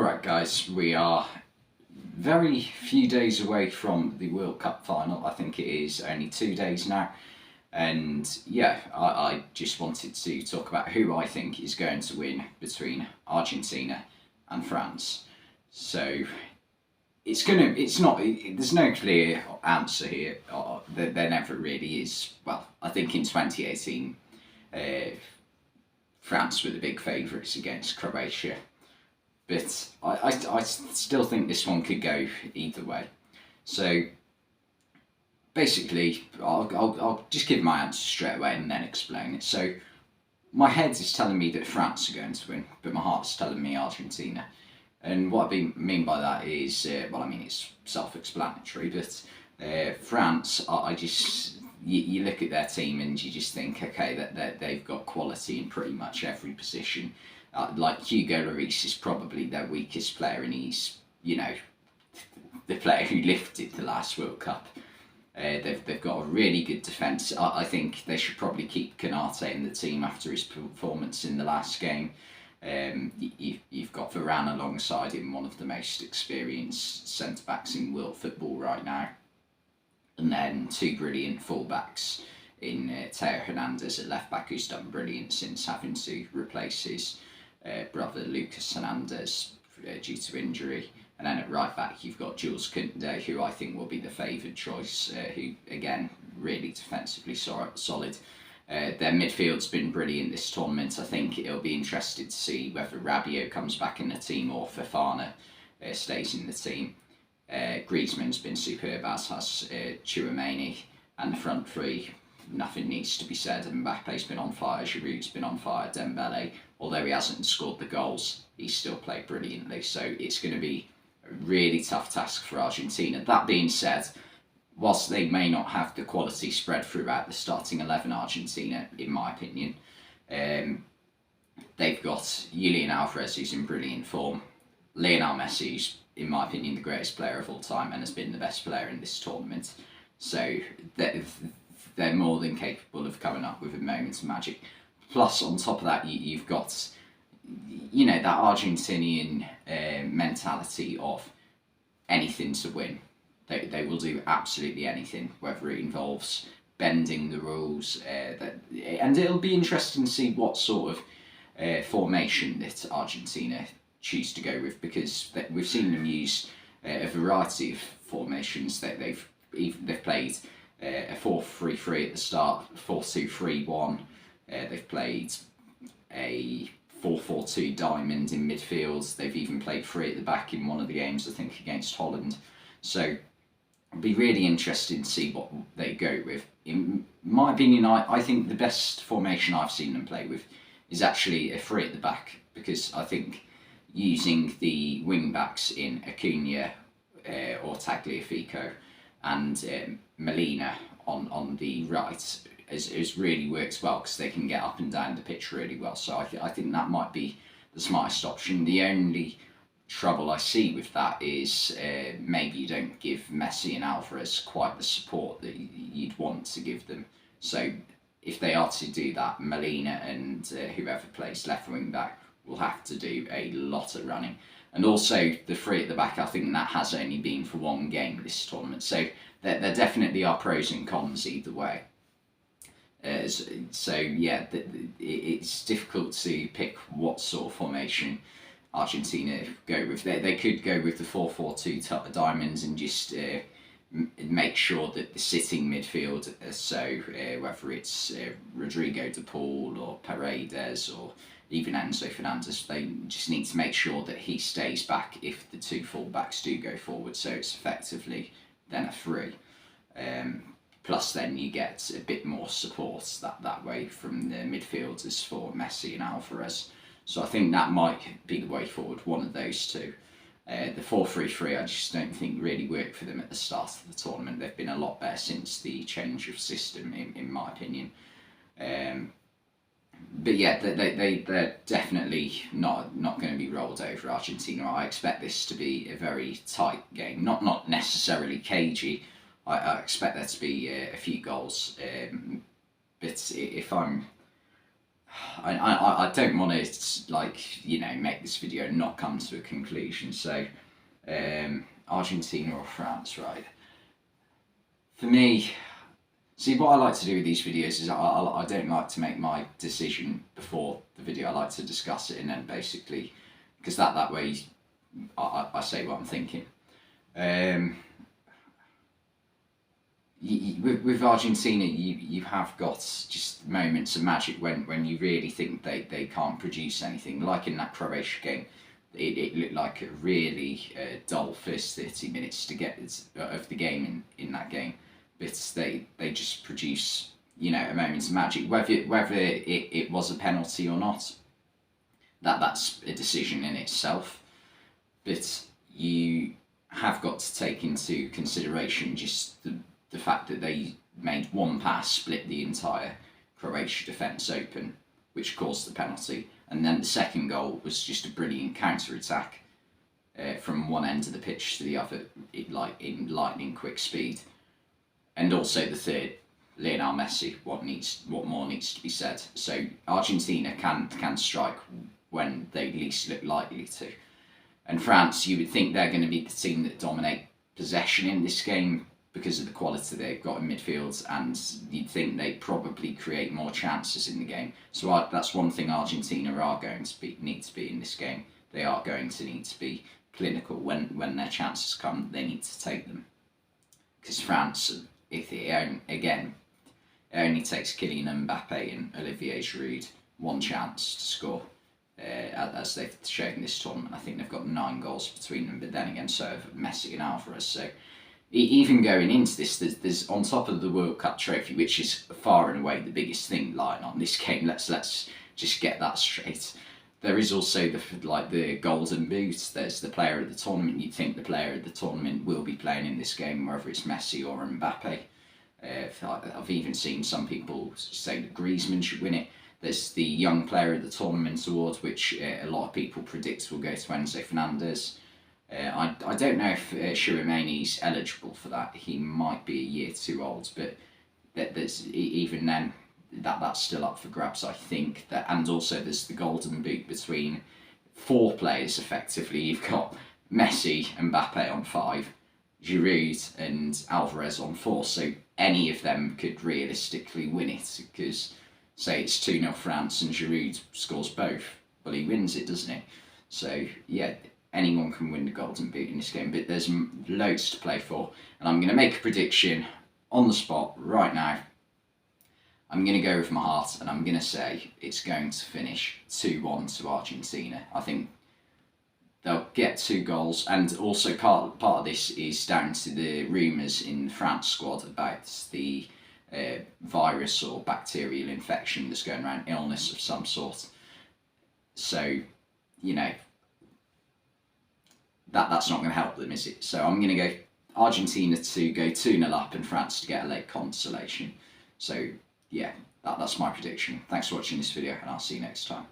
Alright guys, we are very few days away from the World Cup final. I think it is only 2 days now. And yeah, I just wanted to talk about who I think is going to win between Argentina and France. So there's no clear answer here. There never really is. Well, I think in 2018, France were the big favourites against Croatia. But I still think this one could go either way. So basically, I'll just give my answer straight away and then explain it. So my head is telling me that France are going to win, but my heart's telling me Argentina. And what I mean by that is, it's self-explanatory, but France, you look at their team and you just think, okay, that they've got quality in pretty much every position. Like Hugo Lloris is probably their weakest player, and he's, the player who lifted the last World Cup. They've got a really good defence. I think they should probably keep Canate in the team after his performance in the last game. You've got Varane alongside him, one of the most experienced centre-backs in world football right now. And then two brilliant full-backs in Teo Hernandez at left-back, who's done brilliant since having to replace his brother Lucas Hernandez due to injury. And then at right back you've got Jules Koundé, who I think will be the favoured choice, who again really defensively solid. Their midfield's been brilliant this tournament. I think it'll be interesting to see whether Rabiot comes back in the team or Fofana stays in the team. Griezmann's been superb, as has Tchouaméni, and the front three, nothing needs to be said. Mbappe's been on fire, Giroud's been on fire, Dembele, although he hasn't scored the goals, he's still played brilliantly. So it's going to be a really tough task for Argentina. That being said, whilst they may not have the quality spread throughout the starting 11, Argentina, in my opinion, they've got Julian Alvarez, who's in brilliant form, Lionel Messi, who's, in my opinion, the greatest player of all time and has been the best player in this tournament. So they're more than capable of coming up with a moment of magic. Plus, on top of that, you've got, that Argentinian mentality of anything to win. They will do absolutely anything, whether it involves bending the rules. And it'll be interesting to see what sort of formation that Argentina choose to go with, because we've seen them use a variety of formations. They've played a 4-3-3 at the start, 4-2-3-1. They've played a 4-4-2 diamond in midfield. They've even played three at the back in one of the games, I think, against Holland. So it'll be really interesting to see what they go with. In my opinion, I think the best formation I've seen them play with is actually a three at the back, because I think using the wing backs in Acuna or Tagliafico and Molina on the right has really worked well, because they can get up and down the pitch really well. So I think that might be the smartest option. The only trouble I see with that is maybe you don't give Messi and Alvarez quite the support that you'd want to give them. So if they are to do that, Molina and whoever plays left wing back will have to do a lot of running. And also the three at the back, I think that has only been for one game this tournament. So there definitely are pros and cons either way. It's difficult to pick what sort of formation Argentina go with. They could go with the 4-4-2 diamonds and just make sure that the sitting midfield, whether it's Rodrigo de Paul or Paredes or even Enzo Fernandez, they just need to make sure that he stays back if the two full-backs do go forward, so it's effectively then a three. Plus then you get a bit more support that way from the midfielders for Messi and Alvarez. So I think that might be the way forward, one of those two. The 4-3-3 I just don't think really worked for them at the start of the tournament. They've been a lot better since the change of system, in my opinion. But yeah, they're definitely not going to be rolled over, Argentina. I expect this to be a very tight game, not necessarily cagey. I expect there to be a few goals. But if I'm I don't want to, like, you know, make this video and not come to a conclusion. So, Argentina or France, right? For me, see, what I like to do with these videos is I don't like to make my decision before the video. I like to discuss it and then basically, because that way I say what I'm thinking. With Argentina, you have got just moments of magic when you really think they can't produce anything. Like in that Croatia game, it looked like a really dull first 30 minutes to get of the game in that game. But they just produce, you know, a moment of magic. Whether it was a penalty or not, that's a decision in itself. But you have got to take into consideration just the fact that they made one pass, split the entire Croatia defence open, which caused the penalty. And then the second goal was just a brilliant counter-attack from one end of the pitch to the other, in lightning quick speed. And also the third, Lionel Messi. What more needs to be said? So Argentina can strike when they least look likely to. And France, you would think they're going to be the team that dominate possession in this game because of the quality they've got in midfield, and you'd think they probably create more chances in the game. So that's one thing Argentina are going to need to be in this game. They are going to need to be clinical when their chances come. They need to take them, because France, if it only takes Kylian Mbappe and Olivier Giroud one chance to score. As they've shown in this tournament, I think they've got 9 goals between them. But then again, so have Messi and Alvarez. So even going into this, there's on top of the World Cup trophy, which is far and away the biggest thing lying on this game. Let's just get that straight. There is also the Golden Boot. There's the player of the tournament. You'd think the player of the tournament will be playing in this game, whether it's Messi or Mbappe. I've even seen some people say that Griezmann should win it. There's the Young Player of the Tournament award, which a lot of people predict will go to Enzo Fernandez. I don't know if Chouamani's eligible for that. He might be a year too old, but there's even then that's still up for grabs, I think. And also there's the Golden Boot between 4 players effectively. You've got Messi and Mbappe on 5, Giroud and Alvarez on 4. So any of them could realistically win it, because say it's 2-0 France and Giroud scores both, well, he wins it, doesn't he? So yeah, anyone can win the Golden Boot in this game, but there's loads to play for. And I'm going to make a prediction on the spot right now. I'm going to go with my heart, and I'm going to say it's going to finish 2-1 to Argentina. I think they'll get 2 goals, and also part of this is down to the rumours in the France squad about the virus or bacterial infection that's going around, illness of some sort. So, you know, that's not going to help them, is it? So I'm going to go Argentina to go 2-0 up and France to get a late consolation. So yeah, that's my prediction. Thanks for watching this video, and I'll see you next time.